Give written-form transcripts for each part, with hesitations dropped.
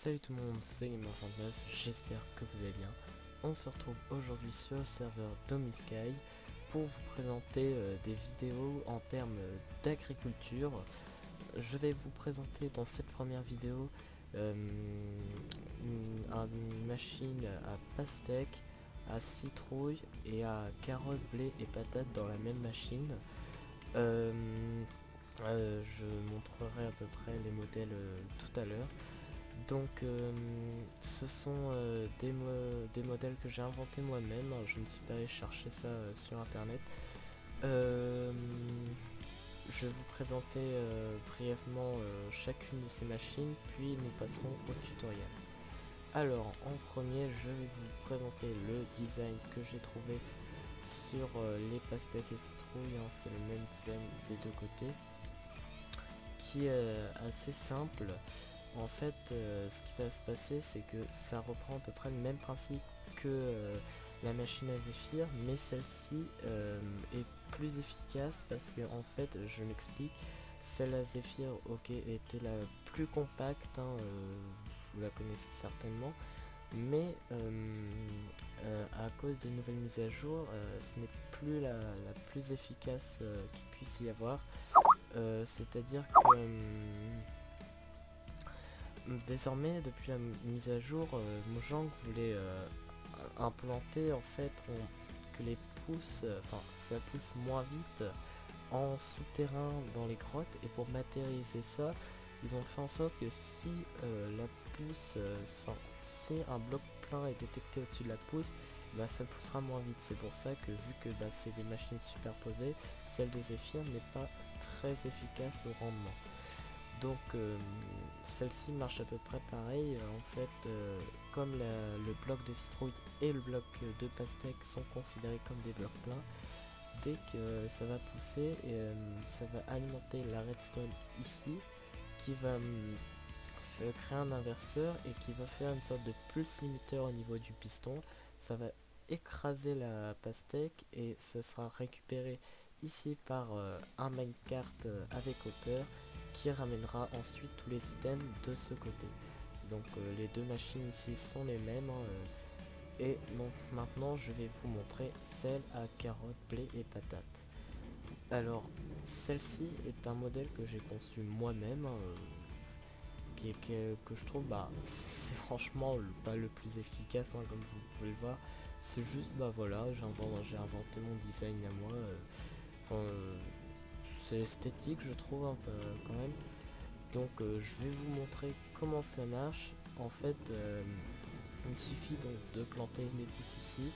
Salut tout le monde, c'est Gamer29, j'espère que vous allez bien. On se retrouve aujourd'hui sur le serveur Domisky pour vous présenter des vidéos en termes d'agriculture. Je vais vous présenter dans cette première vidéo une machine à pastèque, à citrouille et à carottes, blé et patates dans la même machine. Je montrerai à peu près les modèles tout à l'heure. Donc ce sont des modèles que j'ai inventés moi-même, je ne suis pas allé chercher ça sur internet. Je vais vous présenter brièvement chacune de ces machines, puis nous passerons au tutoriel. Alors en premier je vais vous présenter le design que j'ai trouvé sur les pastèques et citrouilles, hein, c'est le même design des deux côtés, qui est assez simple. En fait, ce qui va se passer, c'est que ça reprend à peu près le même principe que la machine à Zephyr, mais celle-ci est plus efficace parce que, en fait, je m'explique, celle à Zephyr, ok, était la plus compacte, hein, vous la connaissez certainement, mais à cause des nouvelles mises à jour, ce n'est plus la plus efficace qu'il puisse y avoir. C'est-à-dire que désormais, depuis la mise à jour, Mojang voulait implanter en fait que les pousses, ça pousse moins vite en souterrain dans les grottes, et pour matérialiser ça, ils ont fait en sorte que si la pousse, si un bloc plein est détecté au-dessus de la pousse, bah, ça poussera moins vite. C'est pour ça que vu que bah, c'est des machines superposées, celle de Zephyr n'est pas très efficace au rendement. Donc celle-ci marche à peu près pareil. En fait, comme le bloc de citrouille et le bloc de pastèque sont considérés comme des blocs pleins, dès que ça va pousser, ça va alimenter la redstone ici, qui va créer un inverseur et qui va faire une sorte de pulse limiteur au niveau du piston. Ça va écraser la pastèque et ça sera récupéré ici par un minecart avec hopper, qui ramènera ensuite tous les items de ce côté. Donc les deux machines ici sont les mêmes, hein, et donc maintenant je vais vous montrer celle à carottes, blé et patates. Alors celle-ci est un modèle que j'ai conçu moi-même, hein, que je trouve bah c'est franchement pas le plus efficace, hein, comme vous pouvez le voir. C'est juste bah voilà, j'ai inventé mon design à moi. C'est esthétique, je trouve, un peu quand même. Donc je vais vous montrer comment ça marche. En fait, il suffit donc de planter les pousses ici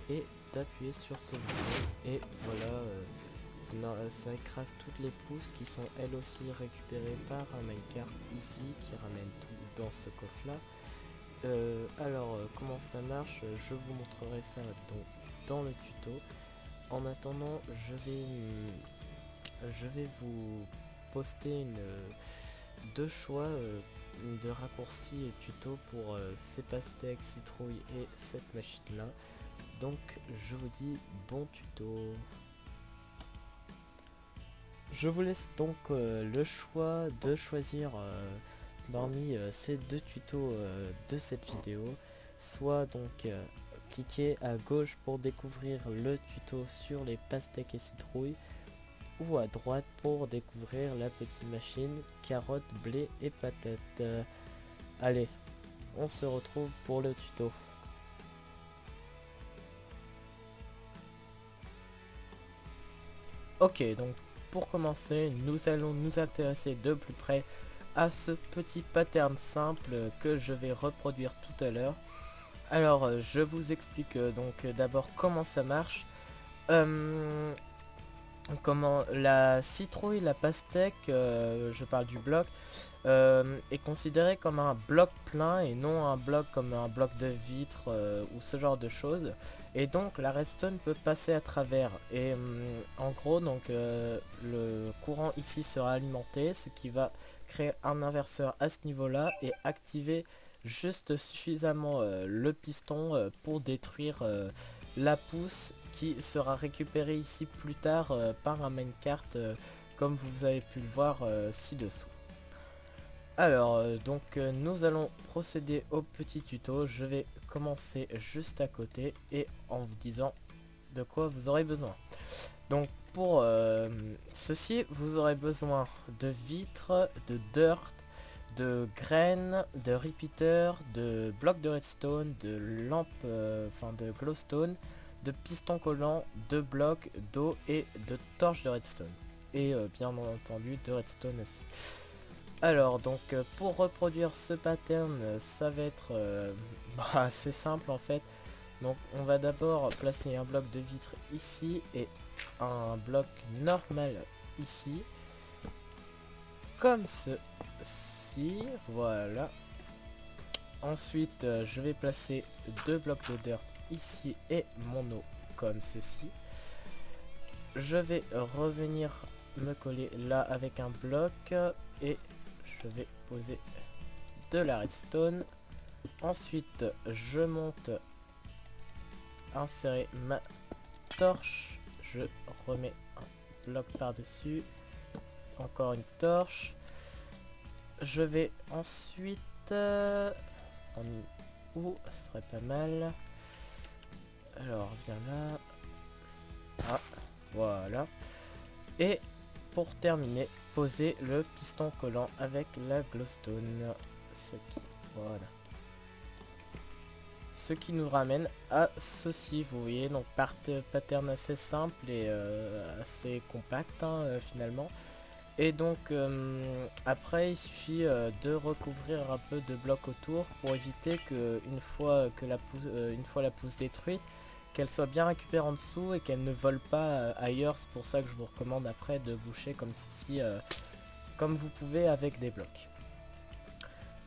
et d'appuyer sur ce bouton, et voilà, ça écrase toutes les pousses qui sont elles aussi récupérées par un minecart ici qui ramène tout dans ce coffre là. Alors comment ça marche, je vous montrerai ça donc dans le tuto. En attendant, je vais vous poster deux choix de raccourcis et tuto pour ces pastèques, citrouilles et cette machine là. Donc je vous dis bon tuto. Je vous laisse donc le choix de choisir parmi ces deux tutos de cette vidéo. Soit donc cliquez à gauche pour découvrir le tuto sur les pastèques et citrouilles, ou à droite pour découvrir la petite machine carottes, blé et patates. Allez, on se retrouve pour le tuto. Ok, donc pour commencer, nous allons nous intéresser de plus près à ce petit pattern simple que je vais reproduire tout à l'heure. Alors, je vous explique donc d'abord comment ça marche. Comment la citrouille, la pastèque, je parle du bloc, est considéré comme un bloc plein et non un bloc comme un bloc de vitre ou ce genre de choses. Et donc la redstone peut passer à travers. Et en gros, donc le courant ici sera alimenté, ce qui va créer un inverseur à ce niveau-là et activer juste suffisamment le piston pour détruire la pousse, qui sera récupérée ici plus tard par un minecart comme vous avez pu le voir ci-dessous. Alors, nous allons procéder au petit tuto. Je vais commencer juste à côté et en vous disant de quoi vous aurez besoin. Donc, pour ceci, vous aurez besoin de vitres, de dirt, de graines, de repeater, de blocs de redstone, de lampes, enfin de glowstone, de pistons collants, de blocs d'eau et de torches de redstone. Et bien entendu de redstone aussi. Alors pour reproduire ce pattern, ça va être assez simple en fait. Donc on va d'abord placer un bloc de vitre ici et un bloc normal ici, comme ceci, voilà. Ensuite je vais placer deux blocs de dirt ici et mon eau comme ceci. Je vais revenir me coller là avec un bloc et je vais poser de la redstone. Ensuite je monte, insérer ma torche, je remets un bloc par dessus, encore une torche. Je vais ensuite prendre où ce serait pas mal. Alors viens là. Ah, voilà. Et pour terminer, poser le piston collant avec la glowstone. Voilà. Ce qui nous ramène à ceci, vous voyez, donc pattern assez simple et assez compact finalement. Et donc après il suffit de recouvrir un peu de blocs autour pour éviter que une fois la pousse détruite, qu'elle soit bien récupérée en dessous et qu'elle ne vole pas ailleurs. C'est pour ça que je vous recommande après de boucher comme ceci, comme vous pouvez avec des blocs.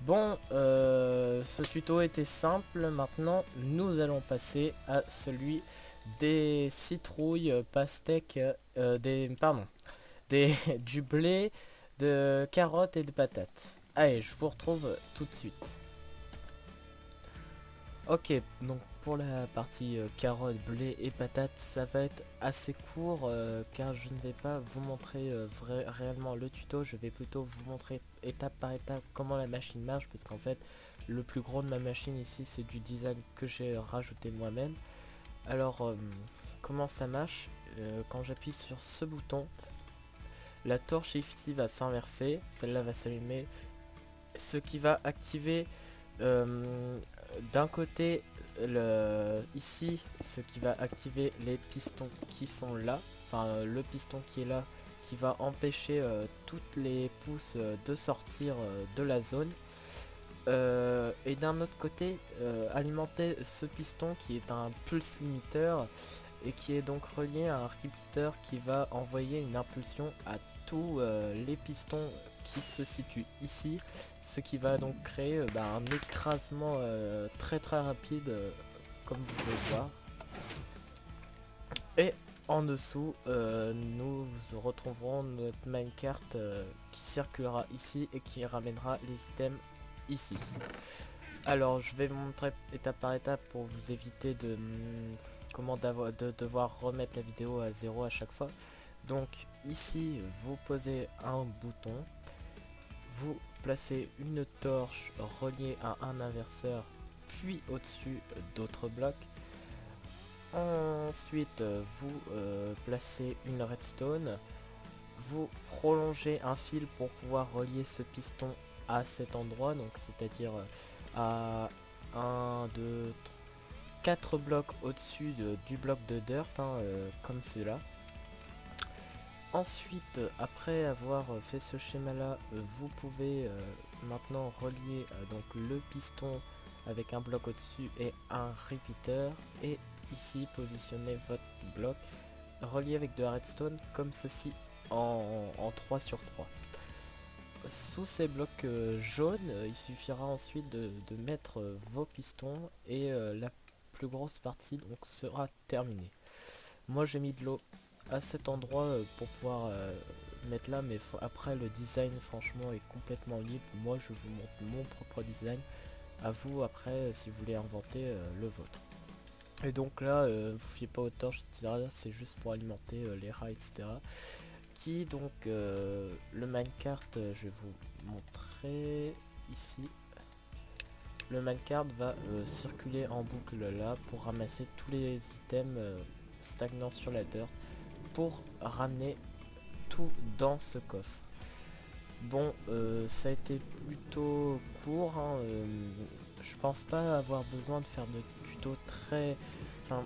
Bon, ce tuto était simple. Maintenant nous allons passer à celui des citrouilles, pastèques, du blé, de carottes et de patates. Allez, je vous retrouve tout de suite. Ok, donc pour la partie carottes, blé et patates, ça va être assez court car je ne vais pas vous montrer réellement le tuto. Je vais plutôt vous montrer étape par étape comment la machine marche, parce qu'en fait le plus gros de ma machine ici c'est du design que j'ai rajouté moi-même. Alors comment ça marche? Quand j'appuie sur ce bouton, la torche ici va s'inverser, celle-là va s'allumer, ce qui va activer d'un côté ici, ce qui va activer les pistons qui sont là, enfin le piston qui est là, qui va empêcher toutes les pousses de sortir de la zone. Et d'un autre côté, alimenter ce piston qui est un pulse limiteur et qui est donc relié à un repeater qui va envoyer une impulsion à tous les pistons qui se situent ici, ce qui va donc créer un écrasement très rapide comme vous pouvez voir. Et en dessous nous retrouverons notre minecart qui circulera ici et qui ramènera les items ici. Alors je vais vous montrer étape par étape pour vous éviter de devoir remettre la vidéo à zéro à chaque fois. Donc ici vous posez un bouton, vous placez une torche reliée à un inverseur, puis au-dessus d'autres blocs. Ensuite vous placez une redstone, vous prolongez un fil pour pouvoir relier ce piston à cet endroit, donc c'est-à-dire à 1, 2, 4 blocs au-dessus du bloc de dirt, comme cela. Ensuite, après avoir fait ce schéma là, vous pouvez maintenant relier donc le piston avec un bloc au-dessus et un repeater, et ici positionner votre bloc relié avec de la redstone comme ceci en 3 sur 3. Sous ces blocs jaunes, il suffira ensuite de mettre vos pistons et la plus grosse partie donc sera terminée. Moi j'ai mis de l'eau à cet endroit pour pouvoir mettre là, mais après le design franchement est complètement libre. Moi je vous montre mon propre design, à vous après si vous voulez inventer le vôtre. Et donc là vous fiez pas aux torches etc, c'est juste pour alimenter les rats etc. Qui donc le minecart, je vais vous montrer montrer ici. Le minecart va circuler en boucle là pour ramasser tous les items stagnants sur la terre pour ramener tout dans ce coffre. Bon, ça a été plutôt court, hein, je pense pas avoir besoin de faire de tuto très... Enfin,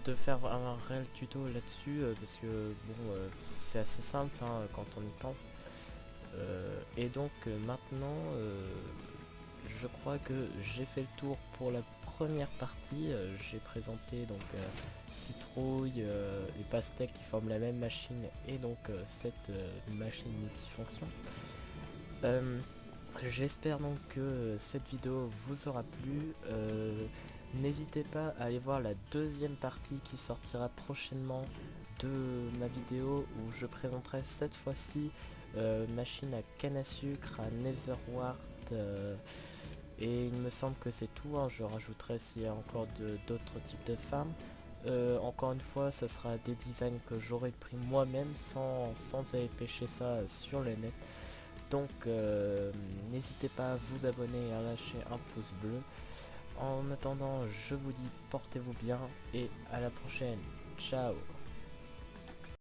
de faire un réel tuto là-dessus, parce que bon, c'est assez simple hein, quand on y pense. Et donc maintenant, je crois que j'ai fait le tour pour la première partie. J'ai présenté donc Citrouille et Pastèque qui forment la même machine et donc cette machine multifonction. J'espère donc que cette vidéo vous aura plu. N'hésitez pas à aller voir la deuxième partie qui sortira prochainement de ma vidéo où je présenterai cette fois-ci machine à canne à sucre, à Netherwart et il me semble que c'est tout, hein. Je rajouterai s'il y a encore d'autres types de farms. Encore une fois, ça sera des designs que j'aurais pris moi-même sans aller pêcher ça sur le net. Donc n'hésitez pas à vous abonner et à lâcher un pouce bleu. En attendant, je vous dis portez-vous bien et à la prochaine. Ciao.